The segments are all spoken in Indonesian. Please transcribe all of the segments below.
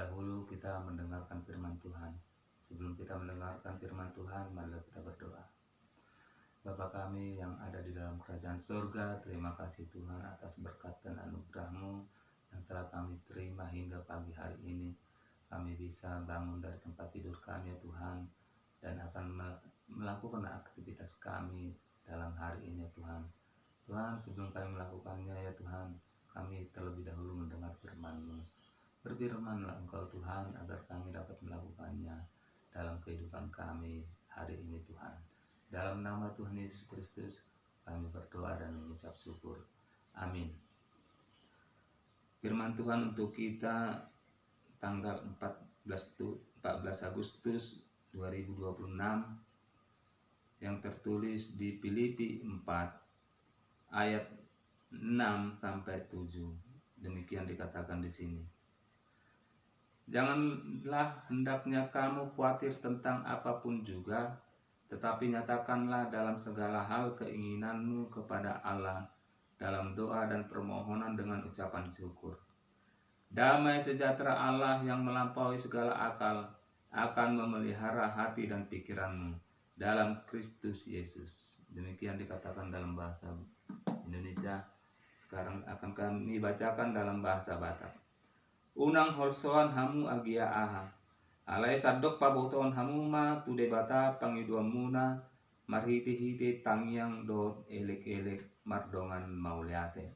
dahulu kita mendengarkan firman Tuhan. Sebelum kita mendengarkan firman Tuhan, marilah kita berdoa. Bapa kami yang ada di dalam kerajaan surga, terima kasih Tuhan atas berkat dan anugerah-Mu yang telah kami terima hingga pagi hari ini. Kami bisa bangun dari tempat tidur kami ya Tuhan, dan akan melakukan aktivitas kami dalam hari ini ya Tuhan. Tuhan, sebelum kami melakukannya ya Tuhan, kami terlebih dahulu mendengar firman-Mu. Berfirmanlah Engkau Tuhan agar kami dapat melakukannya dalam kehidupan kami hari ini Tuhan. Dalam nama Tuhan Yesus Kristus kami berdoa dan mengucap syukur. Amin. Firman Tuhan untuk kita tanggal 14 Agustus 2026 yang tertulis di Filipi 4 ayat 6 sampai 7. Demikian dikatakan di sini. Janganlah hendaknya kamu khawatir tentang apapun juga, tetapi nyatakanlah dalam segala hal keinginanmu kepada Allah dalam doa dan permohonan dengan ucapan syukur. Damai sejahtera Allah yang melampaui segala akal akan memelihara hati dan pikiranmu dalam Kristus Yesus. Demikian dikatakan dalam bahasa Indonesia. Sekarang akan kami bacakan dalam bahasa Batak. Unang holsoan hamu agia aha. Alai sadok paboton hamu ma tude bata pangiduan muna marhiti-hiti tangyang dot elek-elek mardongan mauliate.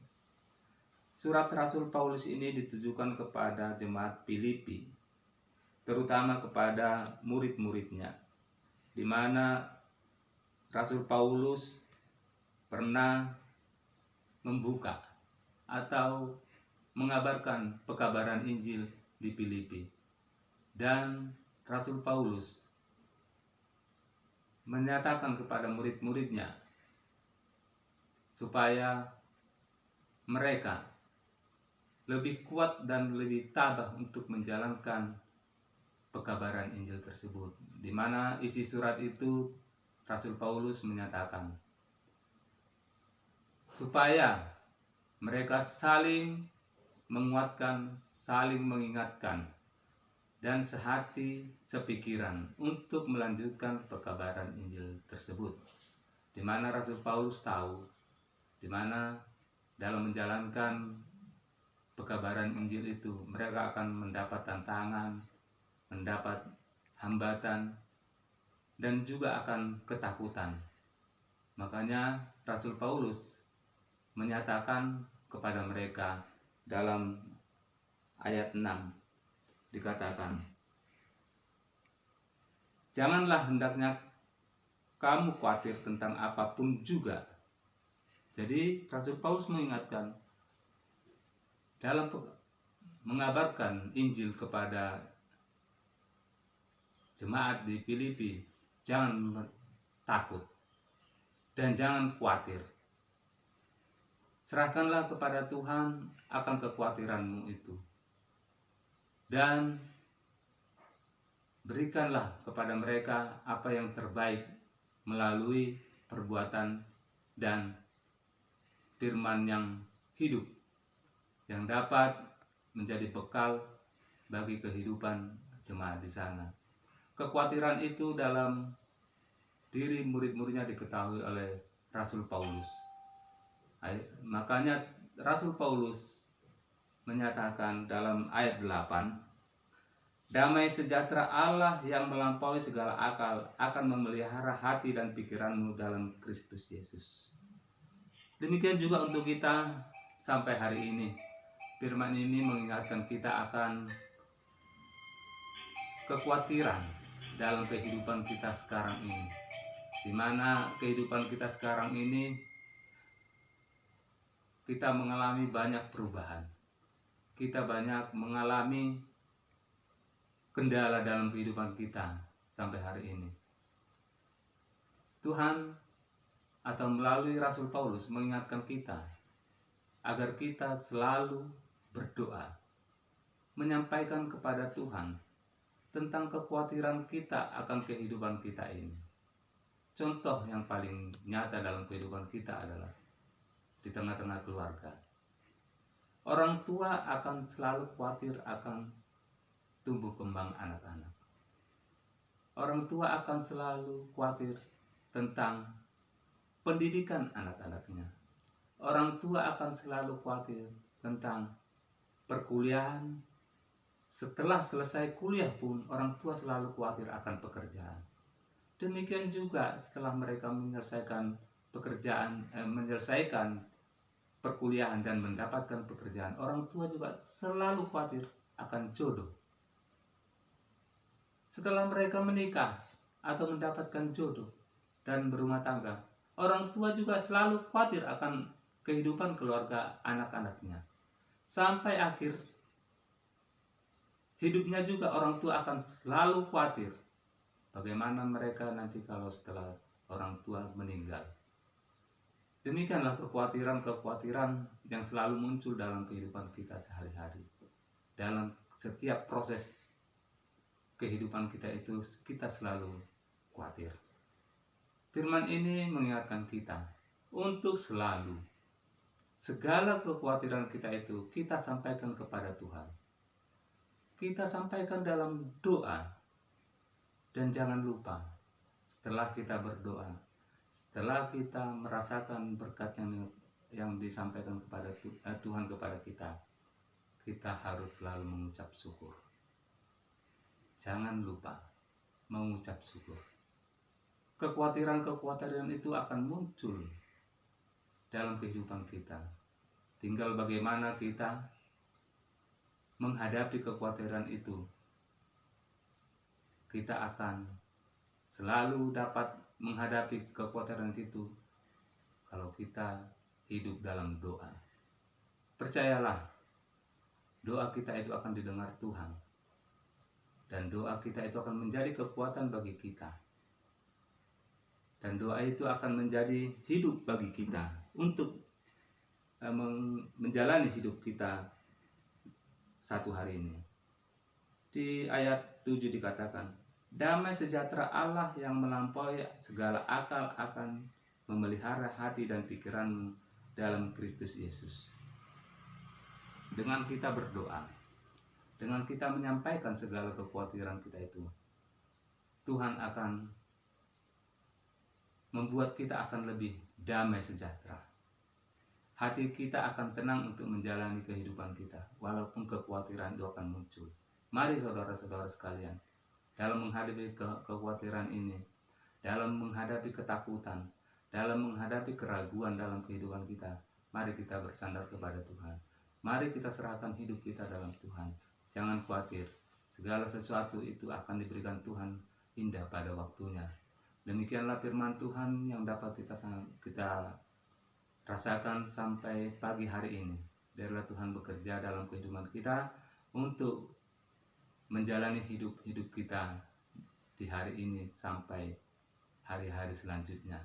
Surat Rasul Paulus ini ditujukan kepada jemaat Filipi, terutama kepada murid-muridnya, di mana Rasul Paulus pernah membuka atau mengabarkan pekabaran Injil di Filipi. Dan Rasul Paulus menyatakan kepada murid-muridnya supaya mereka lebih kuat dan lebih tabah untuk menjalankan pekabaran Injil tersebut. Di mana isi surat itu Rasul Paulus menyatakan supaya mereka saling menguatkan, saling mengingatkan, dan sehati sepikiran untuk melanjutkan pekabaran Injil tersebut. Di mana Rasul Paulus tahu, di mana dalam menjalankan pekabaran Injil itu mereka akan mendapat tantangan, mendapat hambatan, dan juga akan ketakutan. Makanya Rasul Paulus menyatakan kepada mereka dalam ayat 6 dikatakan, janganlah hendaknya kamu khawatir tentang apapun juga. Jadi Rasul Paulus mengingatkan dalam mengabarkan Injil kepada jemaat di Filipi, jangan takut dan jangan khawatir. Serahkanlah kepada Tuhan akan kekhawatiranmu itu. Dan berikanlah kepada mereka apa yang terbaik melalui perbuatan dan firman yang hidup, yang dapat menjadi bekal bagi kehidupan jemaat di sana. Kekhawatiran itu dalam diri murid-muridnya diketahui oleh Rasul Paulus. Makanya Rasul Paulus menyatakan dalam ayat 8, damai sejahtera Allah yang melampaui segala akal akan memelihara hati dan pikiranmu dalam Kristus Yesus. Demikian juga untuk kita sampai hari ini. Firman ini mengingatkan kita akan kekhawatiran dalam kehidupan kita sekarang ini. Di mana kehidupan kita sekarang ini kita mengalami banyak perubahan. Kita banyak mengalami kendala dalam kehidupan kita sampai hari ini. Tuhan atau melalui Rasul Paulus mengingatkan kita agar kita selalu berdoa, menyampaikan kepada Tuhan tentang kekhawatiran kita akan kehidupan kita ini. Contoh yang paling nyata dalam kehidupan kita adalah di tengah-tengah keluarga. Orang tua akan selalu khawatir akan tumbuh kembang anak-anak. Orang tua akan selalu khawatir tentang pendidikan anak-anaknya. Orang tua akan selalu khawatir tentang perkuliahan. Setelah selesai kuliah pun orang tua selalu khawatir akan pekerjaan. Demikian juga setelah mereka menyelesaikan menyelesaikan perkuliahan dan mendapatkan pekerjaan, orang tua juga selalu khawatir akan jodoh. Setelah mereka menikah atau mendapatkan jodoh dan berumah tangga, orang tua juga selalu khawatir akan kehidupan keluarga anak-anaknya. Sampai akhir hidupnya juga orang tua akan selalu khawatir bagaimana mereka nanti kalau setelah orang tua meninggal. Demikianlah kekhawatiran-kekhawatiran yang selalu muncul dalam kehidupan kita sehari-hari. Dalam setiap proses kehidupan kita itu, kita selalu khawatir. Firman ini mengingatkan kita untuk selalu segala kekhawatiran kita itu kita sampaikan kepada Tuhan. Kita sampaikan dalam doa. Dan jangan lupa, setelah kita berdoa, setelah kita merasakan berkat yang disampaikan kepada Tuhan kepada kita harus selalu mengucap syukur. Jangan lupa mengucap syukur. Kekhawatiran-kekhawatiran itu akan muncul dalam kehidupan kita. Tinggal bagaimana kita menghadapi kekhawatiran itu. Kita akan selalu dapat menghadapi kekhawatiran itu kalau kita hidup dalam doa. Percayalah, doa kita itu akan didengar Tuhan. Dan doa kita itu akan menjadi kekuatan bagi kita. Dan doa itu akan menjadi hidup bagi kita untuk menjalani hidup kita satu hari ini. Di ayat 7 dikatakan, damai sejahtera Allah yang melampaui segala akal akan memelihara hati dan pikiranmu dalam Kristus Yesus. Dengan kita berdoa, dengan kita menyampaikan segala kekhawatiran kita itu, Tuhan akan membuat kita akan lebih damai sejahtera. Hati kita akan tenang untuk menjalani kehidupan kita, walaupun kekhawatiran itu akan muncul. Mari saudara-saudara sekalian, dalam menghadapi kekhawatiran ini, dalam menghadapi ketakutan, dalam menghadapi keraguan dalam kehidupan kita, mari kita bersandar kepada Tuhan. Mari kita serahkan hidup kita dalam Tuhan. Jangan khawatir, segala sesuatu itu akan diberikan Tuhan indah pada waktunya. Demikianlah firman Tuhan yang dapat kita rasakan sampai pagi hari ini. Biarlah Tuhan bekerja dalam kehidupan kita untuk menjalani hidup kita di hari ini sampai hari-hari selanjutnya.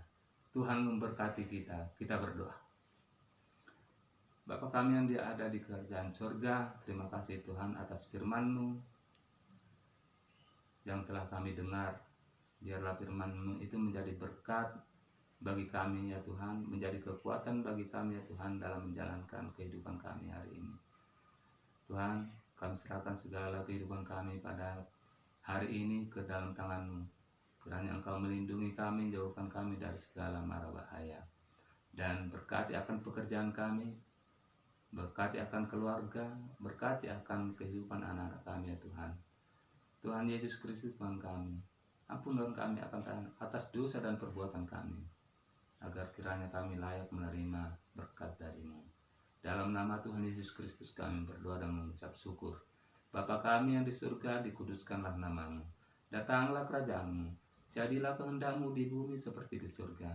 Tuhan memberkati kita. Kita berdoa. Bapa kami yang ada di kerajaan surga, terima kasih Tuhan atas firman-Mu yang telah kami dengar. Biarlah firman-Mu itu menjadi berkat bagi kami ya Tuhan, menjadi kekuatan bagi kami ya Tuhan dalam menjalankan kehidupan kami hari ini. Tuhan, kami serahkan segala kehidupan kami pada hari ini ke dalam tangan-Mu. Kiranya Engkau melindungi kami, jauhkan kami dari segala mara bahaya. Dan berkati akan pekerjaan kami, berkati akan keluarga, berkati akan kehidupan anak-anak kami ya Tuhan. Tuhan Yesus Kristus Tuhan kami, ampunkan kami atas dosa dan perbuatan kami, agar kiranya kami layak menerima berkat dari-Mu. Dalam nama Tuhan Yesus Kristus kami berdoa dan mengucap syukur. Bapa kami yang di surga, dikuduskanlah nama-Mu. Datanglah kerajaan-Mu. Jadilah kehendak-Mu di bumi seperti di surga.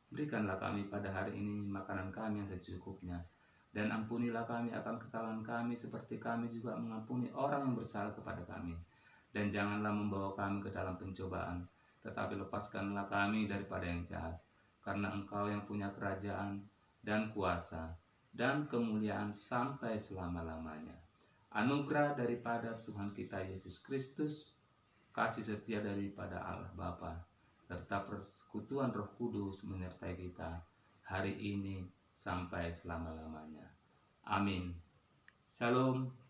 Berikanlah kami pada hari ini makanan kami yang secukupnya. Dan ampunilah kami akan kesalahan kami seperti kami juga mengampuni orang yang bersalah kepada kami. Dan janganlah membawa kami ke dalam pencobaan, tetapi lepaskanlah kami daripada yang jahat. Karena Engkau yang punya kerajaan dan kuasa dan kemuliaan sampai selama-lamanya. Anugerah daripada Tuhan kita Yesus Kristus, kasih setia daripada Allah Bapa, serta persekutuan Roh Kudus menyertai kita hari ini sampai selama-lamanya. Amin. Shalom.